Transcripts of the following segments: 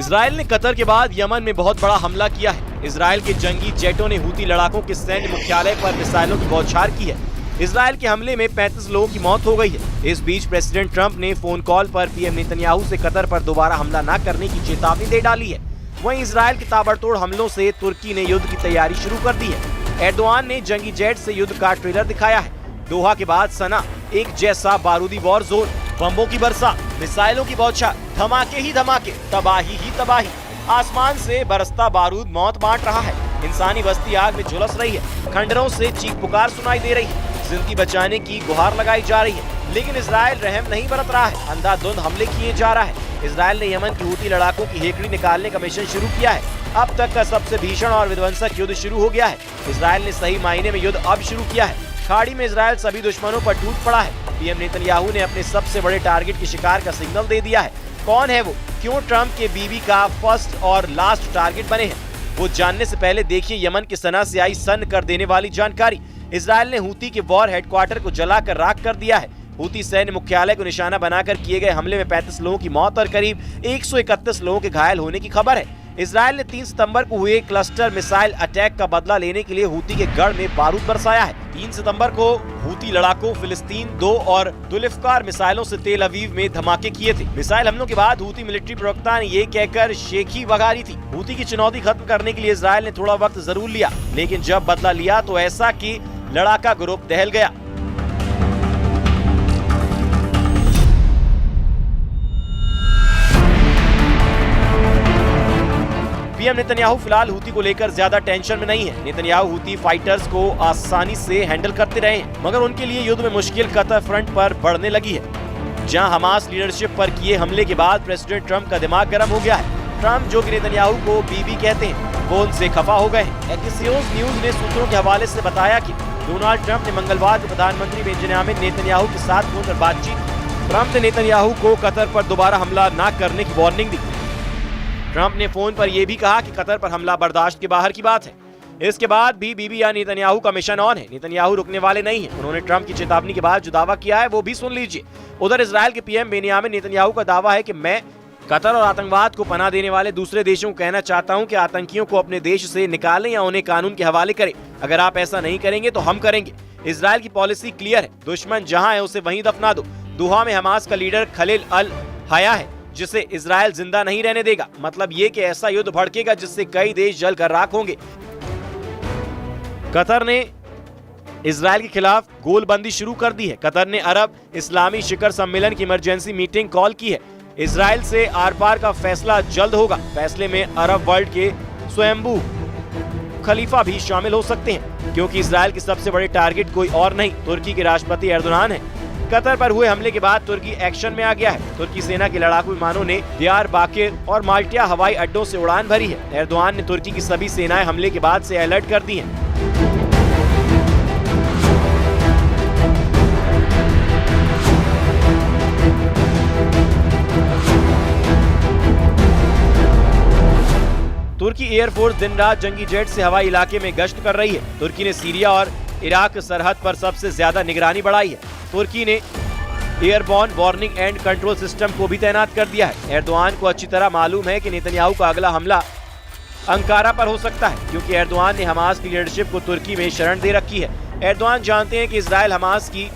Israel ने Qatar के बाद यमन में बहुत बड़ा हमला किया है। इजराइल के जंगी जेटों ने हूती लड़ाकों के सैन्य मुख्यालय पर मिसाइलों की बौछार की है। इजराइल के हमले में 35 लोगों की मौत हो गई है। इस बीच प्रेसिडेंट ट्रंप ने फोन कॉल पर पीएम नेतन्याहू से कतर पर दोबारा हमला न करने की चेतावनी दे डाली है। वहीं इजराइल के ताबड़तोड़ हमलों से तुर्की ने युद्ध की तैयारी शुरू कर दी है। एर्दोआन ने जंगी जेट से युद्ध का ट्रेलर दिखाया है। दोहा के बाद सना एक जैसा बारूदी वॉर जोन, बम्बों की बरसात, मिसाइलों की बौछार, धमाके ही धमाके, तबाही ही तबाही। आसमान से बरसता बारूद मौत बांट रहा है। इंसानी बस्ती आग में झुलस रही है। खंडरों से चीख पुकार सुनाई दे रही है। जिंदगी बचाने की गुहार लगाई जा रही है, लेकिन इजराइल रहम नहीं बरत रहा है। अंधाधुंध हमले किए जा रहा है। इजराइल ने यमन की हूती लड़ाकों की हेकड़ी निकालने का मिशन शुरू किया है। अब तक का सबसे भीषण और विध्वंसक युद्ध शुरू हो गया है। इजराइल ने सही मायने में युद्ध अब शुरू किया है। खाड़ी में इजराइल सभी दुश्मनों पर टूट पड़ा है। पीएम नेतन्याहू ने अपने सबसे बड़े टारगेट की शिकार का सिग्नल दे दिया है। कौन है वो? क्यों ट्रंप के बीबी का फर्स्ट और लास्ट टारगेट बने हैं? वो जानने से पहले देखिए यमन के सना से आई सन्न कर देने वाली जानकारी। इजराइल ने हूती के वॉर हेडक्वार्टर को जलाकर राख कर दिया है। हूती सैन्य मुख्यालय को निशाना बनाकर किए गए हमले में 35 लोगों की मौत और करीब 131 लोगों के घायल होने की खबर है। इजराइल ने 3 सितंबर को हुए क्लस्टर मिसाइल अटैक का बदला लेने के लिए हूती के गढ़ में बारूद बरसाया है। 3 सितंबर को हूती लड़ाकों फिलिस्तीन 2 और जुल्फकार मिसाइलों से तेल अवीव में धमाके किए थे। मिसाइल हमलों के बाद हूती मिलिट्री प्रवक्ता ने ये कहकर शेखी वगारी थी। हूती की चुनौती खत्म करने के लिए इजराइल ने थोड़ा वक्त जरूर लिया, लेकिन जब बदला लिया तो ऐसा कि लड़ाका ग्रुप दहल गया। पीएम नेतन्याहू फिलहाल हूती को लेकर ज्यादा टेंशन में नहीं है। नेतन्याहू हूती फाइटर्स को आसानी से हैंडल करते रहे हैं, मगर उनके लिए युद्ध में मुश्किल कतर फ्रंट पर बढ़ने लगी है। जहां हमास लीडरशिप पर किए हमले के बाद प्रेसिडेंट ट्रंप का दिमाग गर्म हो गया है। ट्रंप, जो कि नेतन्याहू को बीबी कहते हैं, वो उनसे खफा हो गए हैं। एक्सियोस न्यूज ने सूत्रों के हवाले से बताया कि डोनाल्ड ट्रंप ने मंगलवार को प्रधानमंत्री बेंजामिन नेतन्याहू के साथ फोन पर बातचीत की। ट्रंप ने नेतन्याहू को कतर पर दोबारा हमला न करने की वार्निंग दी। ट्रंप ने फोन पर यह भी कहा कि कतर पर हमला बर्दाश्त के बाहर की बात है। इसके बाद भी बीबी या नेतन्याहू का मिशन ऑन है। नेतन्याहू रुकने वाले नहीं हैं। उन्होंने ट्रंप की चेतावनी के बाद जो दावा किया है वो भी सुन लीजिए। उधर इजराइल के पीएम बेंजामिन नेतन्याहू का दावा है कि मैं कतर और आतंकवाद को पनाह देने वाले दूसरे देशों को कहना चाहता हूं कि आतंकियों को अपने देश से निकालें या उन्हें कानून के हवाले करें। अगर आप ऐसा नहीं करेंगे तो हम करेंगे। इजराइल की पॉलिसी क्लियर है, दुश्मन जहां है उसे वहीं दफना दो। दोहा में हमास का लीडर खलील अल हया है, जिसे इजराइल जिंदा नहीं रहने देगा। मतलब ये कि ऐसा युद्ध भड़केगा जिससे कई देश जलकर राख होंगे। कतर ने इजराइल के खिलाफ गोलबंदी शुरू कर दी है। कतर ने अरब इस्लामी शिखर सम्मेलन की इमरजेंसी मीटिंग कॉल की है। इजराइल से आर पार का फैसला जल्द होगा। फैसले में अरब वर्ल्ड के स्वयंभू खलीफा भी शामिल हो सकते हैं, क्योंकि इजराइल के सबसे बड़े टारगेट कोई और नहीं, तुर्की के राष्ट्रपति एर्दोगान है। कतर पर हुए हमले के बाद तुर्की एक्शन में आ गया है। तुर्की सेना के लड़ाकू विमानों ने दियारबाकिर और माल्टा हवाई अड्डों से उड़ान भरी है। एर्दोगान ने तुर्की की सभी सेनाएं हमले के बाद से अलर्ट कर दी हैं। तुर्की एयरफोर्स दिन रात जंगी जेट से हवाई इलाके में गश्त कर रही है। तुर्की ने सीरिया और इराक सरहद पर सबसे ज्यादा निगरानी बढ़ाई है। तुर्की ने airborne warning and control system को भी तैनात कर दिया है। एर्दोगान को अच्छी तरह मालूम है कि नेतन्याहू का अगला हमला अंकारा पर हो सकता है, क्योंकि एर्दोगान ने हमास की लीडरशिप को तुर्की में शरण दे रखी है। एर्दोगान जानते हैं कि इजराइल हमास की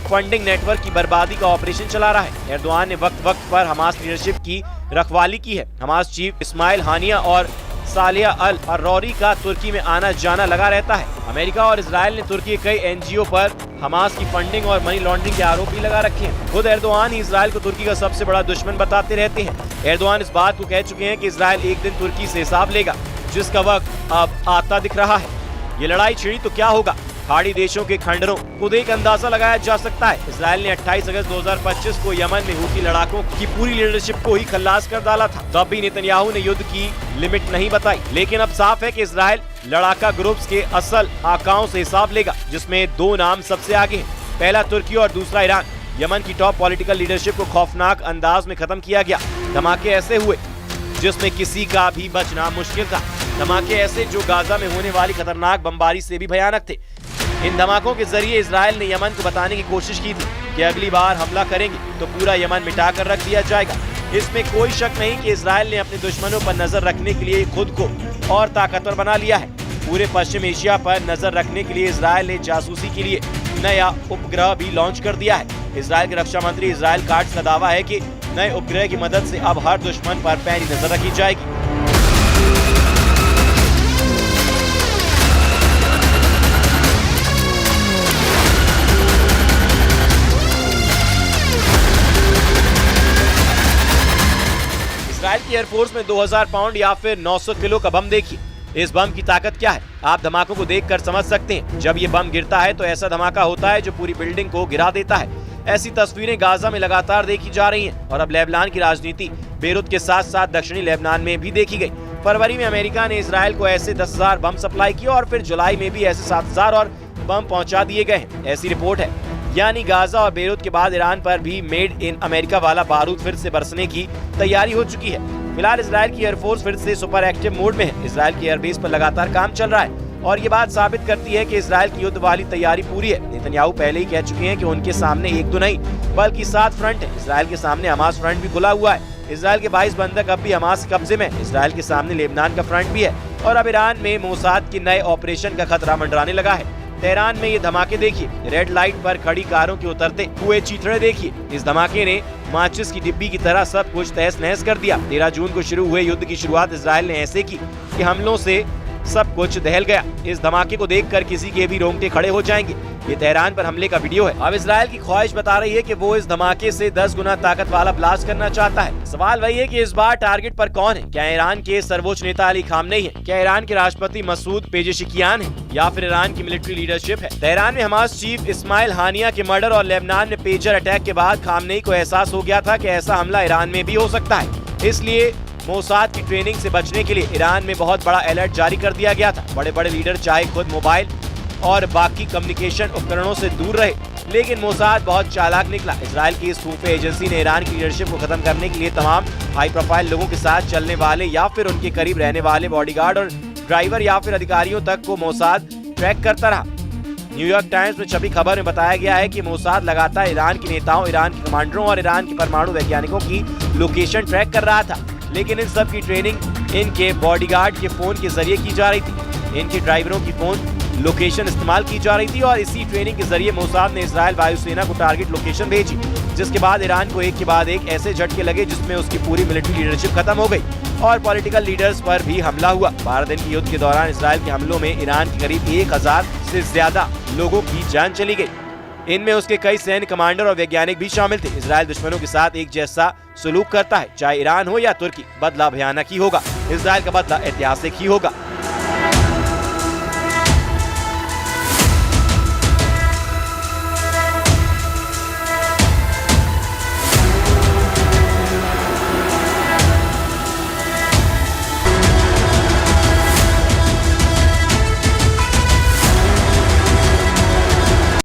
फंडिंग नेटवर्क की बर्बादी का ऑपरेशन चला रहा है। एर्दोगान ने वक्त वक्त पर हमास लीडरशिप की रखवाली की है। हमास चीफ इस्माइल हानिया और सालिया अल अर्रौरी का तुर्की में आना जाना लगा रहता है। अमेरिका और इजराइल ने तुर्की के कई एनजीओ पर हमास की फंडिंग और मनी लॉन्ड्रिंग के आरोप भी लगा रखे हैं। खुद एर्दोगान ही इजराइल को तुर्की का सबसे बड़ा दुश्मन बताते रहते हैं। एर्दोगान इस बात को कह चुके हैं कि इजराइल एक दिन तुर्की से हिसाब लेगा, जिसका वक्त अब आता दिख रहा है। ये लड़ाई छिड़ी तो क्या होगा? खाड़ी देशों के खंडरों खुद एक अंदाजा लगाया जा सकता है। इजराइल ने 28 अगस्त 2025 को यमन में हूती लड़ाकों की पूरी लीडरशिप को ही खल्लास कर डाला था। तब भी नेतन्याहू ने युद्ध की लिमिट नहीं बताई, लेकिन अब साफ है कि इजराइल लड़ाका ग्रुप्स के असल आकाओं से हिसाब लेगा, जिसमें 2 नाम सबसे आगे हैं। पहला तुर्की और दूसरा ईरान। यमन की टॉप पॉलिटिकल लीडरशिप को खौफनाक अंदाज में खत्म किया गया। धमाके ऐसे हुए जिसमें किसी का भी बचना मुश्किल था। धमाके ऐसे जो गाजा में होने वाली खतरनाक बमबारी से भी भयानक थे। इन धमाकों के जरिए इजराइल ने यमन को बताने की कोशिश की थी कि अगली बार हमला करेंगे तो पूरा यमन मिटाकर रख दिया जाएगा। इसमें कोई शक नहीं कि इजराइल ने अपने दुश्मनों पर नजर रखने के लिए खुद को और ताकतवर बना लिया है। पूरे पश्चिम एशिया पर नजर रखने के लिए इजराइल ने जासूसी के लिए नया उपग्रह भी लॉन्च कर दिया है। इजराइल के रक्षा मंत्री इजराइल काट्स का दावा है कि नए उपग्रह की मदद से अब हर दुश्मन पर पैनी नजर रखी जाएगी। इजराइल की एयरफोर्स में 2000 पाउंड या फिर 900 किलो का बम देखिए। इस बम की ताकत क्या है आप धमाकों को देखकर समझ सकते हैं। जब ये बम गिरता है तो ऐसा धमाका होता है जो पूरी बिल्डिंग को गिरा देता है। ऐसी तस्वीरें गाजा में लगातार देखी जा रही हैं और अब लेबनान की राजनीति बेरूत के साथ साथ दक्षिणी लेबनान में भी देखी गई। फरवरी में अमेरिका ने इजराइल को ऐसे 10,000 बम सप्लाई किए और फिर जुलाई में भी ऐसे 7,000 और बम पहुंचा दिए गए हैं। ऐसी रिपोर्ट है। यानी गाजा और बेरूत के बाद ईरान पर भी मेड इन अमेरिका वाला बारूद फिर से बरसने की तैयारी हो चुकी है। फिलहाल इजराइल की एयरफोर्स फिर से सुपर एक्टिव मोड में है। इजराइल की एयरबेस पर लगातार काम चल रहा है और ये बात साबित करती है कि इजराइल की युद्ध वाली तैयारी पूरी है। नेतन्याहू पहले ही कह चुके हैं कि उनके सामने एक दो नहीं बल्कि 7 फ्रंट है। इजराइल के सामने हमास फ्रंट भी खुला हुआ है। इजराइल के 22 बंधक अब भी हमास के कब्जे में। इजराइल के सामने लेबनान का फ्रंट भी है और अब ईरान में मोसाद के नए ऑपरेशन का खतरा मंडराने लगा है। तेहरान में ये धमाके देखिए। रेड लाइट पर खड़ी कारों के उतरते हुए चीथड़े देखिए। इस धमाके ने माचिस की डिब्बी की तरह सब कुछ तहस नहस कर दिया। 13 जून को शुरू हुए युद्ध की शुरुआत इजराइल ने ऐसे की कि हमलों से सब कुछ दहल गया। इस धमाके को देखकर किसी के भी रोंगटे खड़े हो जाएंगे। ये तेहरान पर हमले का वीडियो है। अब इजराइल की ख्वाहिश बता रही है कि वो इस धमाके से 10 गुना ताकत वाला ब्लास्ट करना चाहता है। सवाल वही है कि इस बार टारगेट पर कौन है? क्या ईरान के सर्वोच्च नेता अली खामनेई है? क्या ईरान के राष्ट्रपति मसूद पेजेशिकियान है या फिर ईरान की मिलिट्री लीडरशिप है? तेहरान में हमास चीफ इस्माइल हानिया के मर्डर और लेबनान में पेजर अटैक के बाद खामनेई को एहसास हो गया था कि ऐसा हमला ईरान में भी हो सकता है। इसलिए मोसाद की ट्रेनिंग से बचने के लिए ईरान में बहुत बड़ा अलर्ट जारी कर दिया गया था। बड़े बड़े लीडर चाहे खुद मोबाइल और बाकी कम्युनिकेशन उपकरणों से दूर रहे, लेकिन मोसाद बहुत चालाक निकला। इजराइल की इस खुफिया एजेंसी ने ईरान की लीडरशिप को खत्म करने के लिए तमाम हाई प्रोफाइल लोगों के साथ चलने वाले या फिर उनके करीब रहने वाले बॉडीगार्ड और ड्राइवर या फिर अधिकारियों तक को मोसाद ट्रैक करता रहा। न्यूयॉर्क टाइम्स में छपी खबर में बताया गया है कि मोसाद लगातार ईरान के नेताओं, ईरान के कमांडरों और ईरान के परमाणु वैज्ञानिकों की लोकेशन ट्रैक कर रहा था। लेकिन इन सब की ट्रेनिंग इनके बॉडीगार्ड के फोन के जरिए की जा रही थी। इनके ड्राइवरों की फोन लोकेशन इस्तेमाल की जा रही थी और इसी ट्रेनिंग के जरिए मोसाद ने इजराइल वायुसेना को टारगेट लोकेशन भेजी, जिसके बाद ईरान को एक के बाद एक ऐसे झटके लगे जिसमें उसकी पूरी मिलिट्री लीडरशिप खत्म हो गई और पॉलिटिकल लीडर्स पर भी हमला हुआ। 12 दिन के युद्ध के दौरान इजराइल के हमलों में ईरान के करीब 1000 से ज्यादा लोगों की जान चली गई। इनमें उसके कई सैन्य कमांडर और वैज्ञानिक भी शामिल थे। इजराइल दुश्मनों के साथ एक जैसा सलूक करता है, चाहे ईरान हो या तुर्की। बदला भयानक ही होगा। इजराइल का बदला ऐतिहासिक ही होगा।